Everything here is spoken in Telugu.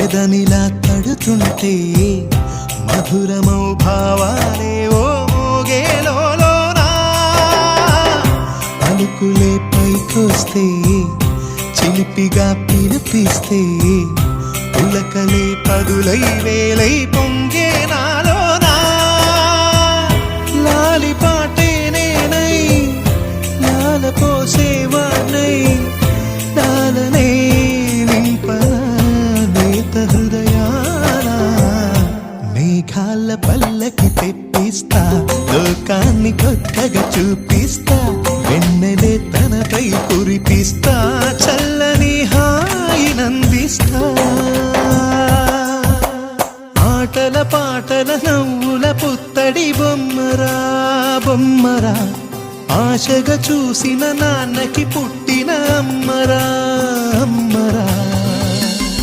ఎదనిలా తడుతుంటే మధురమౌ భావాలే ఓ మోగేలోనా పలుకులే పైకొస్తే చిలిపిగా పిలిపిస్తే పులకలే పదులై వేలై పొంగే నాలోనా లాలి పాటే నేనై లాల పోసేవాణ్ణై లాలనే నింపనా నేత హృదయాన మేఘాల పల్లకి తెప్పిస్తా లోకాన్ని కొత్తగా చూపిస్తా వెన్నెలే తనపై కురిపిస్తా చల్లని హాయినందిస్తా ఆటల పాటల నవ్వుల పుత్తడి బొమ్మరా బొమ్మరా ఆశగా చూసిన నాన్నకి పుట్టిన అమ్మరా